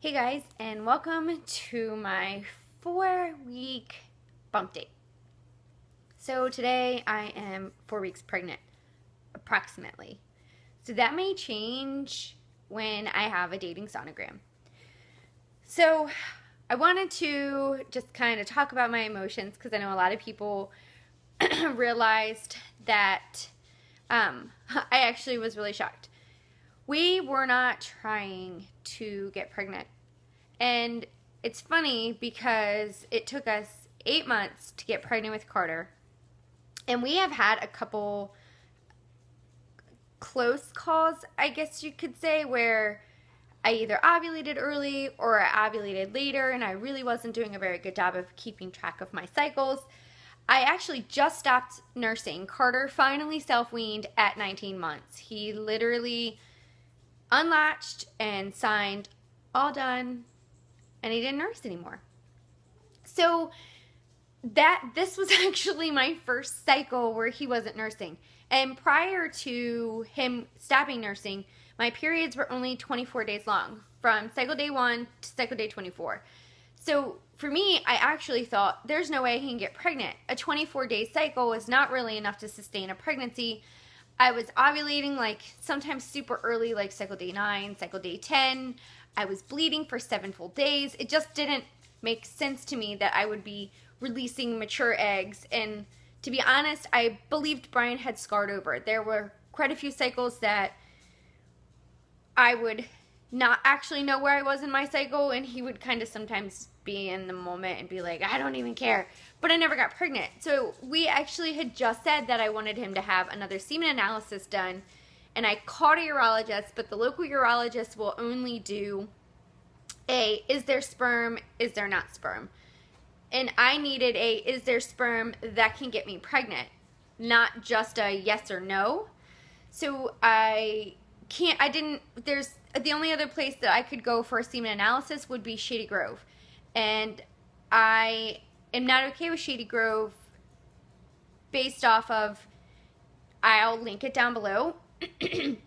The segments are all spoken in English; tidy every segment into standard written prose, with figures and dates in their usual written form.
Hey guys, and welcome to my 4-week bump date. So today I am 4 weeks pregnant, approximately. So that may change when I have a dating sonogram. So I wanted to just kind of talk about my emotions because I know a lot of people realized that I actually was really shocked. We were not trying to get pregnant. And it's funny because it took us 8 months to get pregnant with Carter. And we have had a couple close calls, I guess you could say, where I either ovulated early or I ovulated later, and I really wasn't doing a very good job of keeping track of my cycles. I actually just stopped nursing. Carter finally self-weaned at 19 months. He literally unlatched and signed, all done, and he didn't nurse anymore. So this was actually my first cycle where he wasn't nursing. And prior to him stopping nursing, my periods were only 24 days long, from cycle day 1 to cycle day 24. So for me, I actually thought, there's no way he can get pregnant. A 24-day cycle is not really enough to sustain a pregnancy. I was ovulating like sometimes super early, like cycle day 9, cycle day 10. I was bleeding for 7 full days. It just didn't make sense to me that I would be releasing mature eggs. And to be honest, I believed Brian had scarred over. There were quite a few cycles that I would not actually know where I was in my cycle, and he would kind of sometimes be in the moment and be like, I don't even care. But I never got pregnant. So we actually had just said that I wanted him to have another semen analysis done, and I called a urologist, but the local urologist will only do is there sperm, is there not sperm? And I needed is there sperm that can get me pregnant, not just a yes or no. So the only other place that I could go for a semen analysis would be Shady Grove. And I am not okay with Shady Grove based off of, I'll link it down below. It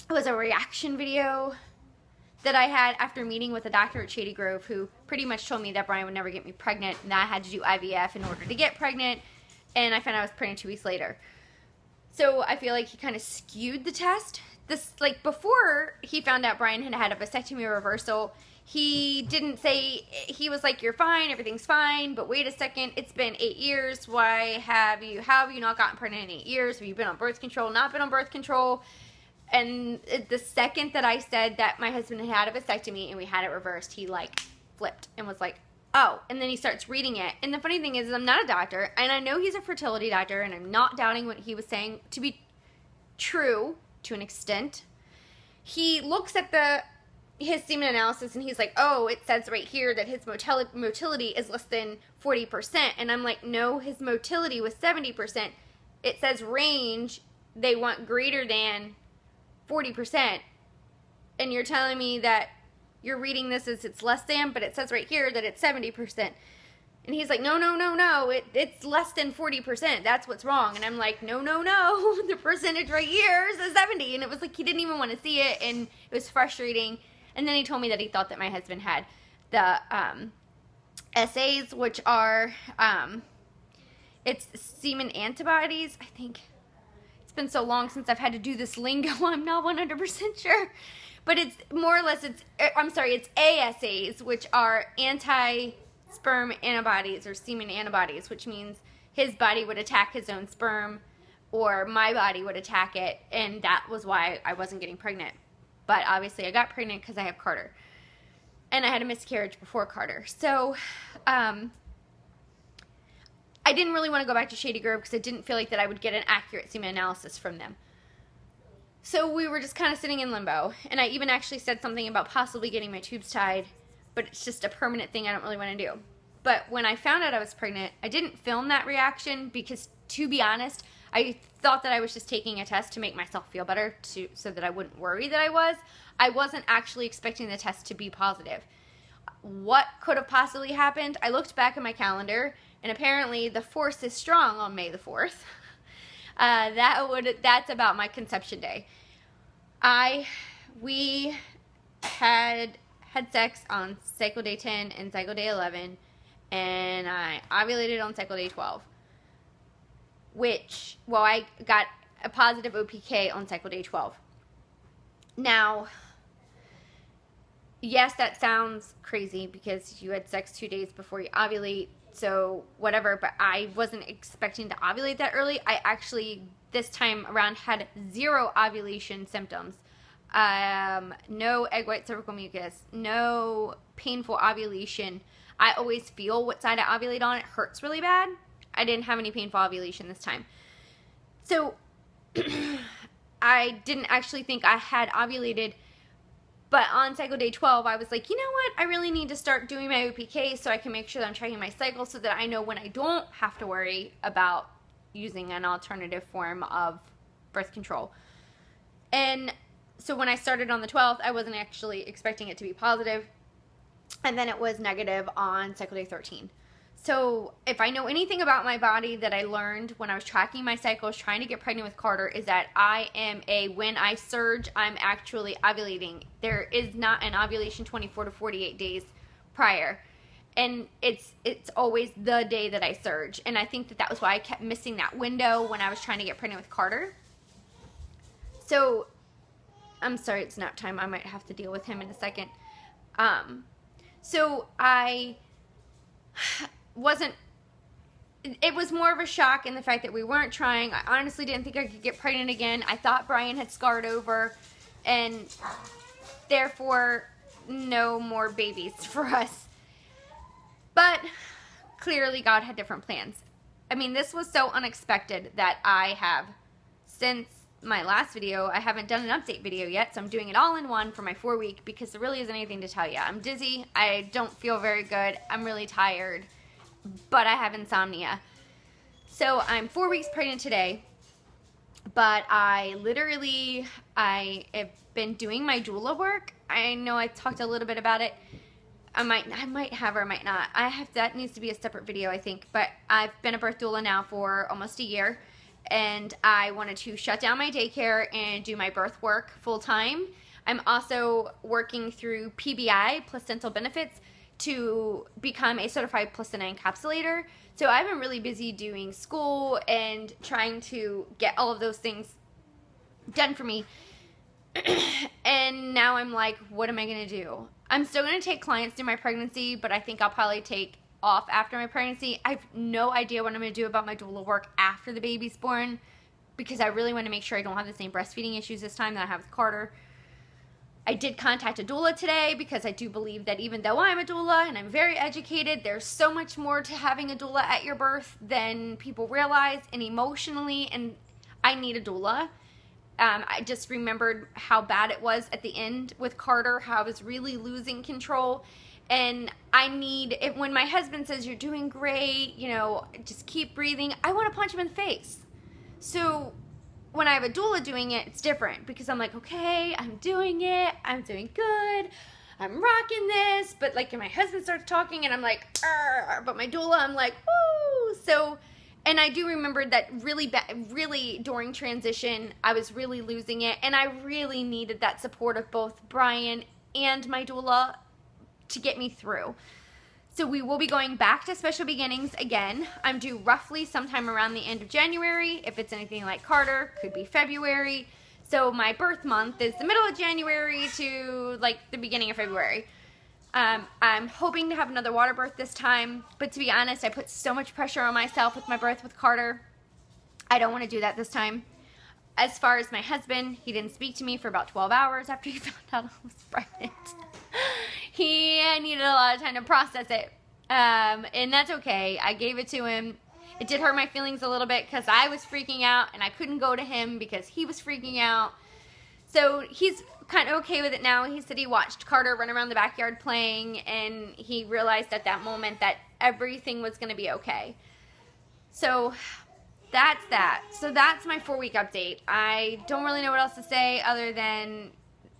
was a reaction video that I had after meeting with a doctor at Shady Grove who pretty much told me that Brian would never get me pregnant and that I had to do IVF in order to get pregnant. And I found out I was pregnant 2 weeks later. So I feel like he kind of skewed the test. Before he found out Brian had had a vasectomy reversal, he didn't say, he was like, you're fine, everything's fine, but wait a second, it's been 8 years, how have you not gotten pregnant in 8 years? Have you been on birth control, not been on birth control? And the second that I said that my husband had had a vasectomy and we had it reversed, he flipped and was like, oh, and then he starts reading it. And the funny thing is I'm not a doctor, and I know he's a fertility doctor, and I'm not doubting what he was saying to be true to an extent. He looks at his semen analysis and he's like, oh, it says right here that his motility is less than 40%. And I'm like, no, his motility was 70%. It says range, they want greater than 40%. And you're telling me that you're reading this as it's less than, but it says right here that it's 70%. And he's like, no, it's less than 40%. That's what's wrong. And I'm like, no, the percentage right here is 70. And it was like he didn't even want to see it, and it was frustrating. And then he told me that he thought that my husband had the SAs, which are, it's semen antibodies. I think it's been so long since I've had to do this lingo, I'm not 100% sure. But it's more or less, it's ASAs, which are anti-sperm antibodies or semen antibodies, which means his body would attack his own sperm or my body would attack it, and that was why I wasn't getting pregnant. But obviously I got pregnant because I have Carter. And I had a miscarriage before Carter. So I didn't really want to go back to Shady Grove because I didn't feel like that I would get an accurate semen analysis from them. So we were just kind of sitting in limbo. And I even actually said something about possibly getting my tubes tied, but it's just a permanent thing I don't really want to do. But when I found out I was pregnant, I didn't film that reaction because, to be honest, I thought that I was just taking a test to make myself feel better so that I wouldn't worry that I was. I wasn't actually expecting the test to be positive. What could have possibly happened? I looked back at my calendar, and apparently the force is strong on May the 4th. That's about my conception day. We had had sex on cycle day 10 and cycle day 11, and I ovulated on cycle day 12, which, well, I got a positive OPK on cycle day 12. Now, yes, that sounds crazy because you had sex 2 days before you ovulate, so whatever, but I wasn't expecting to ovulate that early. I actually, this time around, had 0 ovulation symptoms. No egg white cervical mucus, no painful ovulation. I always feel what side I ovulate on. It hurts really bad. I didn't have any painful ovulation this time. So I didn't actually think I had ovulated, but on cycle day 12, I was like, you know what? I really need to start doing my OPK so I can make sure that I'm tracking my cycle so that I know when I don't have to worry about using an alternative form of birth control. And so when I started on the 12th, I wasn't actually expecting it to be positive, and then it was negative on cycle day 13. So if I know anything about my body that I learned when I was tracking my cycles, trying to get pregnant with Carter, is that I am when I surge, I'm actually ovulating. There is not an ovulation 24 to 48 days prior. And it's always the day that I surge. And I think that was why I kept missing that window when I was trying to get pregnant with Carter. So, I'm sorry, it's nap time. I might have to deal with him in a second. So I wasn't, it was more of a shock in the fact that we weren't trying. I honestly didn't think I could get pregnant again. I thought Brian had scarred over, and therefore no more babies for us. But clearly God had different plans. I mean, this was so unexpected that I have, since my last video, I haven't done an update video yet, so I'm doing it all in one for my 4-week because there really isn't anything to tell you. I'm dizzy, I don't feel very good, I'm really tired, but I have insomnia. So I'm 4 weeks pregnant today, but I have been doing my doula work. I know I talked a little bit about it. I might have or I might not. That needs to be a separate video, I think, but I've been a birth doula now for almost a year. And I wanted to shut down my daycare and do my birth work full time. I'm also working through PBI, placental benefits, to become a certified placenta encapsulator. So I've been really busy doing school and trying to get all of those things done for me. And now I'm like, what am I going to do? I'm still going to take clients through my pregnancy, but I think I'll probably take off after my pregnancy. I have no idea what I'm going to do about my doula work after the baby's born, because I really want to make sure I don't have the same breastfeeding issues this time that I have with Carter. I did contact a doula today because I do believe that even though I'm a doula and I'm very educated, there's so much more to having a doula at your birth than people realize, and emotionally, and I need a doula. I just remembered how bad it was at the end with Carter, how I was really losing control. And I need, when my husband says, you're doing great, you know, just keep breathing, I want to punch him in the face. So when I have a doula doing it, it's different because I'm like, okay, I'm doing it, I'm doing good, I'm rocking this. But like, my husband starts talking and I'm like, argh, but my doula, I'm like, woo. So, and I do remember that really during transition, I was really losing it. And I really needed that support of both Brian and my doula to get me through. So we will be going back to Special Beginnings again. I'm due roughly sometime around the end of January. If it's anything like Carter, could be February. So my birth month is the middle of January to like the beginning of February. I'm hoping to have another water birth this time, but to be honest, I put so much pressure on myself with my birth with Carter. I don't want to do that this time. As far as my husband, he didn't speak to me for about 12 hours after he found out I was pregnant. He needed a lot of time to process it, and that's okay. I gave it to him. It did hurt my feelings a little bit because I was freaking out and I couldn't go to him because he was freaking out. So he's kind of okay with it now. He said he watched Carter run around the backyard playing, and he realized at that moment that everything was going to be okay. So that's that. So that's my 4-week update. I don't really know what else to say other than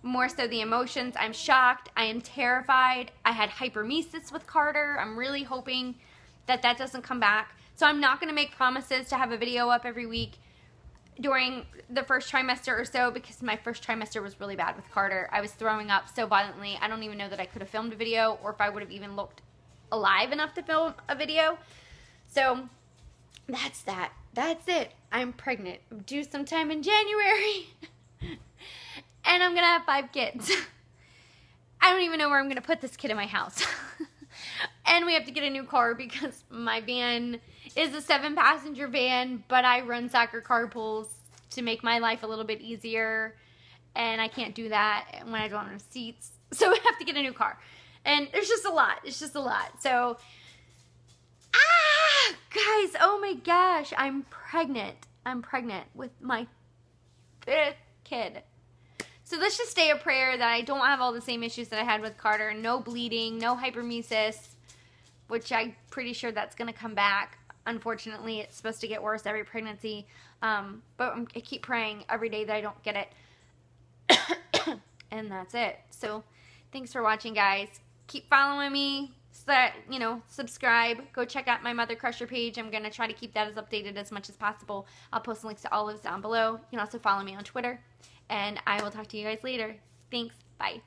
more so the emotions. I'm shocked. I am terrified. I had hypermesis with Carter. I'm really hoping that that doesn't come back. So I'm not going to make promises to have a video up every week. during the first trimester or so, because my first trimester was really bad with Carter. I was throwing up so violently. I don't even know that I could have filmed a video, or if I would have even looked alive enough to film a video. So that's that. That's it. I'm pregnant. I'm due sometime in January. And I'm going to have 5 kids. I don't even know where I'm going to put this kid in my house. And we have to get a new car because my van is a 7-passenger van, but I run soccer carpools to make my life a little bit easier. And I can't do that when I don't have seats. So we have to get a new car. And there's just a lot. It's just a lot. So, guys, oh my gosh, I'm pregnant. I'm pregnant with my 5th kid. So let's just say a prayer that I don't have all the same issues that I had with Carter. No bleeding, no hypermesis, which I'm pretty sure that's going to come back. Unfortunately, it's supposed to get worse every pregnancy. But I keep praying every day that I don't get it. And that's it. So thanks for watching, guys. Keep following me. So that, you know, subscribe. Go check out my Mother Crusher page. I'm going to try to keep that as updated as much as possible. I'll post links to all of those down below. You can also follow me on Twitter. And I will talk to you guys later. Thanks. Bye.